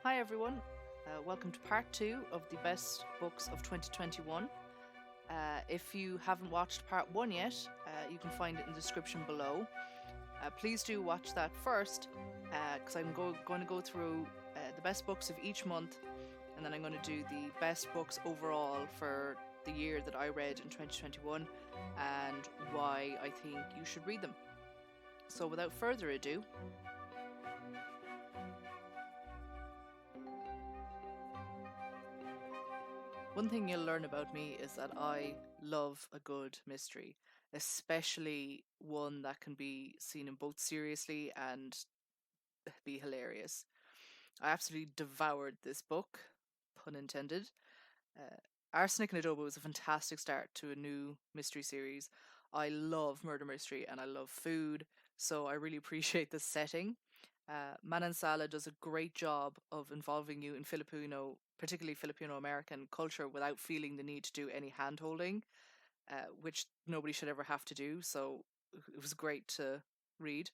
Hi everyone, welcome to part 2 of the best books of 2021. If you haven't watched part 1 yet, you can find it in the description below. Please do watch that first, because I'm going to go through the best books of each month, and then I'm going to do the best books overall for the year that I read in 2021 and why I think you should read them. So without further ado, one thing you'll learn about me is that I love a good mystery, especially one that can be seen in both seriously and be hilarious. I absolutely devoured this book, pun intended. Uh, Arsenic and Adobo is a fantastic start to a new mystery series. I love murder mystery and I love food, so I really appreciate the setting. Manansala does a great job of involving you in Filipino, particularly Filipino American culture, without feeling the need to do any hand holding, which nobody should ever have to do. So it was great to read.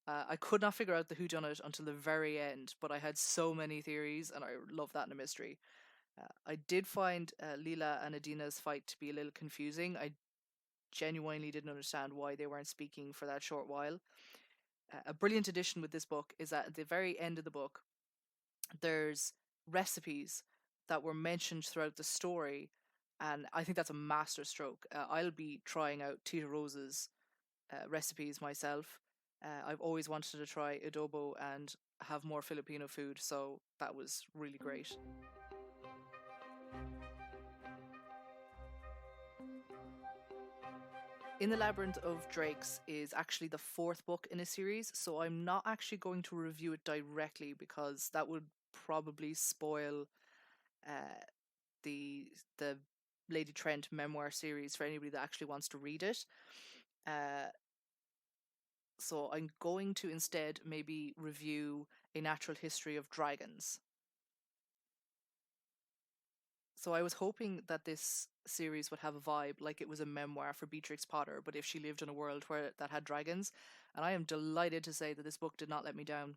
I could not figure out the whodunit until the very end, but I had so many theories, and I love that in a mystery. I did find Leela and Adina's fight to be a little confusing. I genuinely didn't understand why they weren't speaking for that short while. A brilliant addition with this book is that at the very end of the book, there's recipes that were mentioned throughout the story, and I think that's a masterstroke. I'll be trying out Tita Rose's recipes myself. I've always wanted to try adobo and have more Filipino food, so that was really great. In the Labyrinth of Drakes is actually the fourth book in a series, so I'm not actually going to review it directly because that would probably spoil uh, the Lady Trent memoir series for anybody that actually wants to read it. Uh, so I'm going to instead maybe review A Natural History of Dragons. So I was hoping that this series would have a vibe like it was a memoir for Beatrix Potter, but if she lived in a world where that had dragons, and I am delighted to say that this book did not let me down.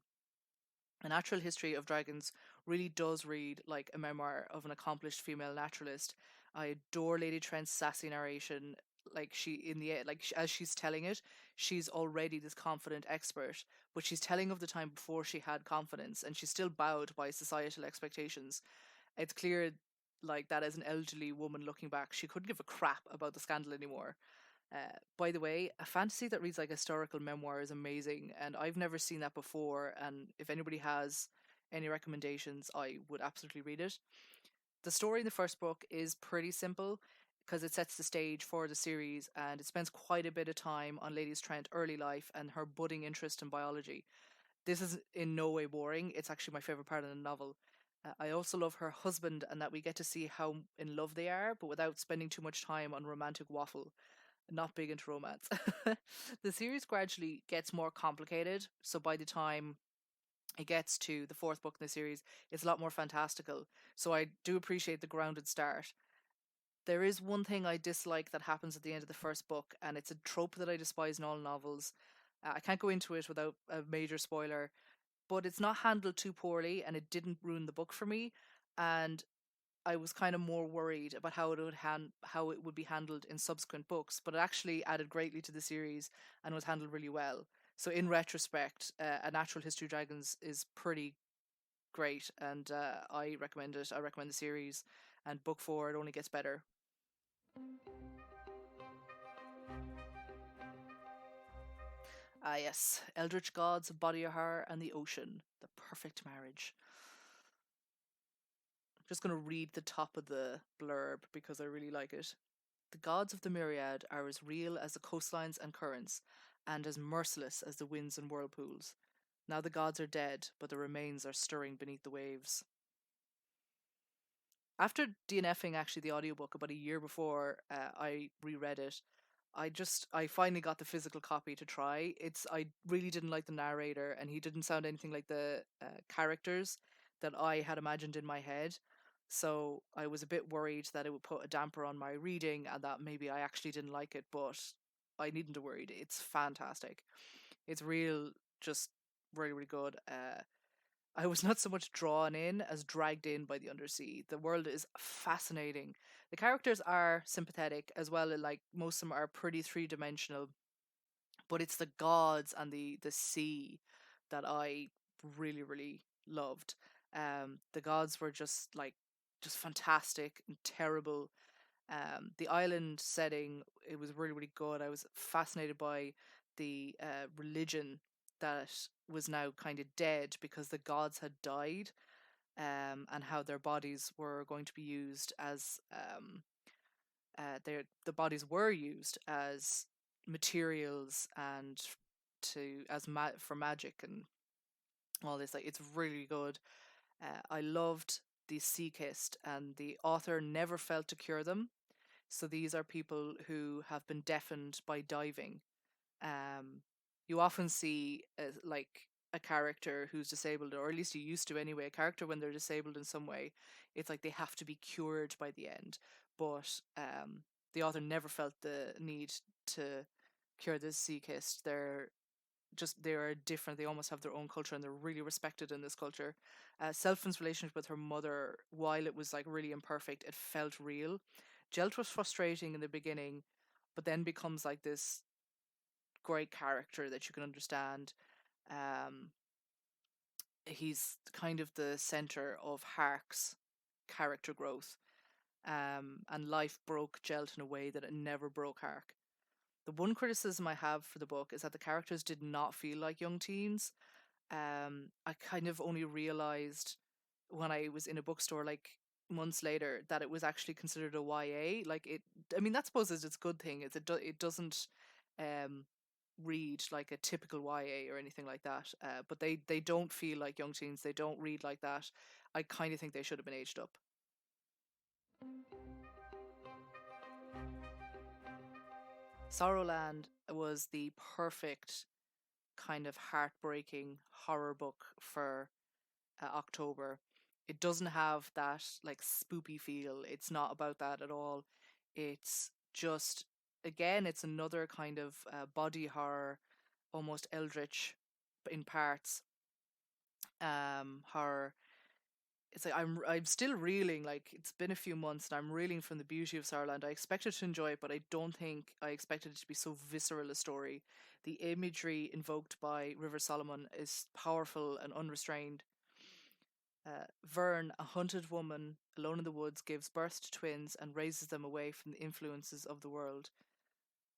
A Natural History of Dragons really does read like a memoir of an accomplished female naturalist. I adore Lady Trent's sassy narration. Like she, in the like as she's telling it, she's already this confident expert, but she's telling of the time before she had confidence, and she's still bowed by societal expectations. It's clear, like that as an elderly woman looking back, she couldn't give a crap about the scandal anymore. By the way, a fantasy that reads like a historical memoir is amazing, and I've never seen that before. And if anybody has any recommendations, I would absolutely read it. The story in the first book is pretty simple because it sets the stage for the series, and it spends quite a bit of time on Lady Trent's early life and her budding interest in biology. This is in no way boring. It's actually my favorite part of the novel. I also love her husband and that we get to see how in love they are, but without spending too much time on romantic waffle. Not big into romance. The series gradually gets more complicated, so by the time it gets to the fourth book in the series, it's a lot more fantastical. So I do appreciate the grounded start. There is one thing I dislike that happens at the end of the first book, and it's a trope that I despise in all novels. I can't go into it without a major spoiler, but it's not handled too poorly, and it didn't ruin the book for me. And I was kind of more worried about how it would be handled in subsequent books, but it actually added greatly to the series and was handled really well. So in retrospect, A Natural History of Dragons is pretty great, and I recommend it. I recommend the series, and book four it only gets better. Ah yes, Eldritch Gods, Body of Horror, and the Ocean, the perfect marriage. I'm just going to read the top of the blurb because I really like it. The gods of the myriad are as real as the coastlines and currents, and as merciless as the winds and whirlpools. Now the gods are dead, but their remains are stirring beneath the waves. After DNFing actually the audiobook about a year before I reread it, I finally got the physical copy to try. I really didn't like the narrator, and he didn't sound anything like the characters that I had imagined in my head. So I was a bit worried that it would put a damper on my reading and that maybe I actually didn't like it, but I needn't to worry. It's fantastic. It's real, just really, really good. I was not so much drawn in as dragged in by the undersea. The world is fascinating. The characters are sympathetic as well, like most of them are pretty three-dimensional, but it's the gods and the sea that I really, really loved. The gods were just fantastic and terrible. The island setting, it was really, really good. I was fascinated by the religion that was now kind of dead because the gods had died, and how their bodies were going to be used as the bodies were used as materials and for magic and all this. Like, it's really good. I loved the sea kissed, and the author never felt to cure them. So these are people who have been deafened by diving. Um, you often see like a character who's disabled, or at least you used to anyway. A character when they're disabled in some way, it's like they have to be cured by the end. But the author never felt the need to cure this sea kissed. They are different. They almost have their own culture, and they're really respected in this culture. Selfin's relationship with her mother, while it was like really imperfect, it felt real. Jelt was frustrating in the beginning, but then becomes like this great character that you can understand. Um, he's kind of the center of Hark's character growth, and life broke Jelt in a way that it never broke Hark. The one criticism I have for the book is that the characters did not feel like young teens. I kind of only realized when I was in a bookstore like months later that it was actually considered a YA. Like it, I mean, that suppose is its good thing is it doesn't um read like a typical YA or anything like that. But they don't feel like young teens. They don't read like that. I kind of think they should have been aged up. Sorrowland was the perfect kind of heartbreaking horror book for October. It doesn't have that like spoopy feel. It's not about that at all. It's just, again, it's another kind of body horror, almost eldritch in parts. Horror. It's like I'm still reeling. Like, it's been a few months, and I'm reeling from the beauty of Sarland. I expected to enjoy it, but I don't think I expected it to be so visceral a story. The imagery invoked by River Solomon is powerful and unrestrained. Vern, a hunted woman alone in the woods, gives birth to twins and raises them away from the influences of the world.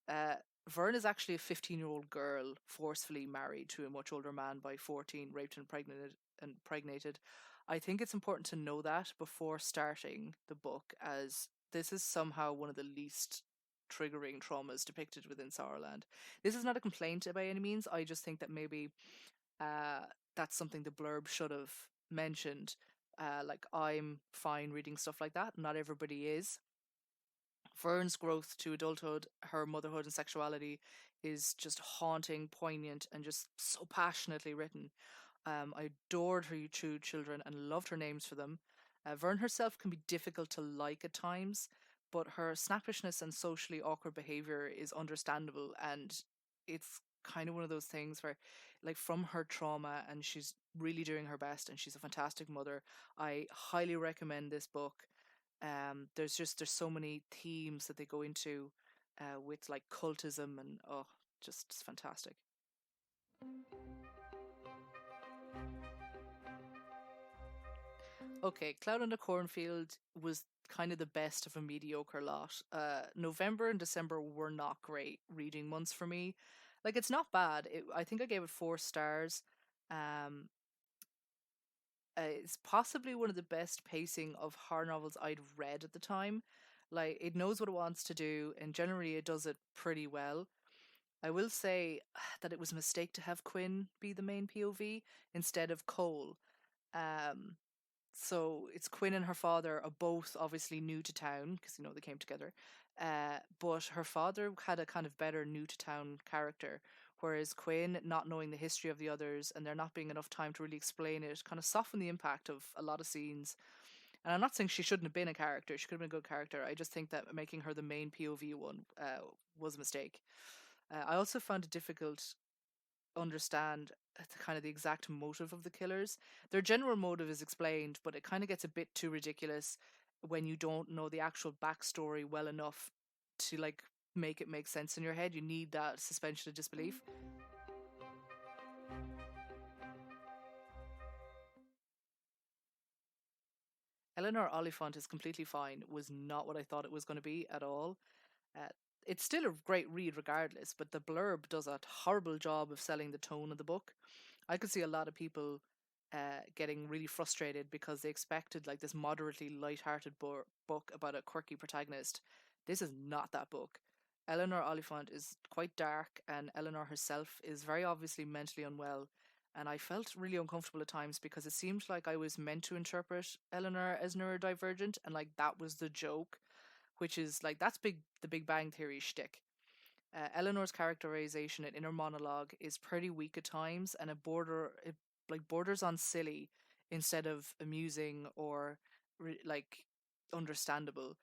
Uh, Vern is actually a 15-year-old girl forcefully married to a much older man by 14, raped and impregnated. I think it's important to know that before starting the book, as this is somehow one of the least triggering traumas depicted within Sorrowland. This is not a complaint by any means. I just think that maybe uh, that's something the blurb should have mentioned. Like, I'm fine reading stuff like that. Not everybody is. Vern's growth to adulthood, her motherhood and sexuality is just haunting, poignant, and just so passionately written. I adored her two children and loved her names for them. Vern herself can be difficult to like at times, but her snappishness and socially awkward behavior is understandable, and it's kind of one of those things where, like, from her trauma, and she's really doing her best, and she's a fantastic mother. I highly recommend this book. There's so many themes that they go into with like cultism and just it's fantastic. Okay, Cloud on the Cornfield was kind of the best of a mediocre lot. November and December were not great reading months for me. Like, it's not bad. I think I gave it 4 stars. Um, it's possibly one of the best pacing of horror novels I'd read at the time. Like, it knows what it wants to do, and generally it does it pretty well. I will say that it was a mistake to have Quinn be the main POV instead of Cole. Um, so it's Quinn and her father are both obviously new to town because they came together. But her father had a kind of better new to town character, whereas Quinn, not knowing the history of the others and there not being enough time to really explain it, kind of softened the impact of a lot of scenes. And I'm not saying she shouldn't have been a character. She could have been a good character. I just think that making her the main POV one was a mistake. I also found it difficult understand kind of the exact motive of the killers. Their general motive is explained, but it kind of gets a bit too ridiculous when you don't know the actual backstory well enough to like make it make sense in your head. You need that suspension of disbelief. Eleanor Oliphant is completely fine was not what I thought it was going to be at all. Uh, it's still a great read regardless, but the blurb does a horrible job of selling the tone of the book. I could see a lot of people getting really frustrated because they expected like this moderately light-hearted book about a quirky protagonist. This is not that book. Eleanor Oliphant is quite dark, and Eleanor herself is very obviously mentally unwell. And I felt really uncomfortable at times because it seemed like I was meant to interpret Eleanor as neurodivergent, and like that was the joke, which is like that's the Big Bang Theory shtick. Eleanor's characterization and inner monologue is pretty weak at times, and it like borders on silly instead of amusing or like understandable.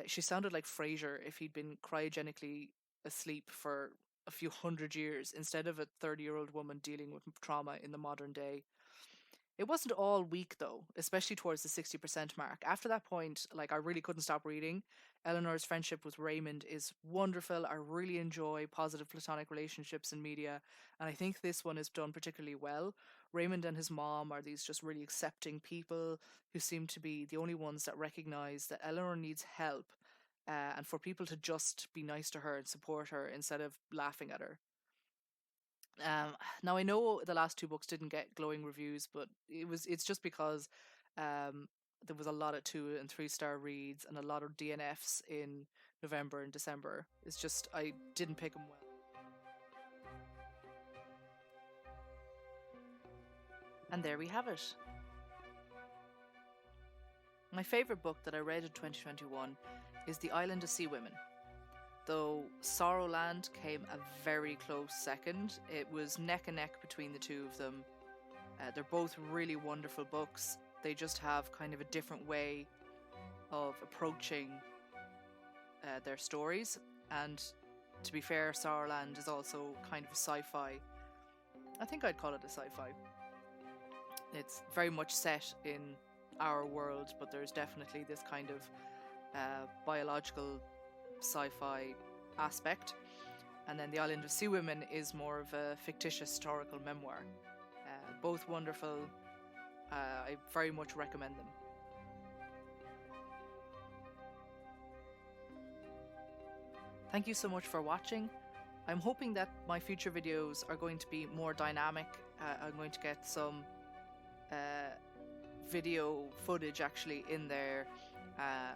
She sounded like Frasier if he'd been cryogenically asleep for a few hundred years instead of a 30-year-old woman dealing with trauma in the modern day. It wasn't all weak though, especially towards the 60% mark. After that point, like I really couldn't stop reading. Eleanor's friendship with Raymond is wonderful. I really enjoy positive platonic relationships in media, and I think this one is done particularly well. Raymond and his mom are these just really accepting people who seem to be the only ones that recognize that Eleanor needs help, and for people to just be nice to her and support her instead of laughing at her. Now I know the last two books didn't get glowing reviews, but it's just because um, there was a lot of 2 and 3 star reads and a lot of DNFs in November and December. It's just I didn't pick them well. And there we have it. My favorite book that I read in 2021 is The Island of Sea Women. Though Sorrowland came a very close second. It was neck and neck between the two of them. They're both really wonderful books. They just have kind of a different way of approaching their stories. And to be fair, Sorrowland is also kind of a sci-fi. I think I'd call it a sci-fi. It's very much set in our world, but there's definitely this kind of biological sci-fi aspect. And then The Island of Sea Women is more of a fictitious historical memoir. Both wonderful. I very much recommend them. Thank you so much for watching. I'm hoping that my future videos are going to be more dynamic. I'm going to get some video footage actually in there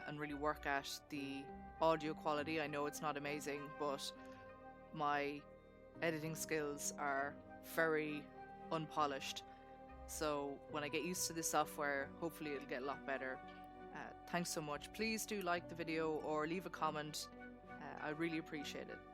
and really work at the audio quality. I know it's not amazing, but my editing skills are very unpolished. So when I get used to this software, hopefully it'll get a lot better. Thanks so much. Please do like the video or leave a comment. I really appreciate it.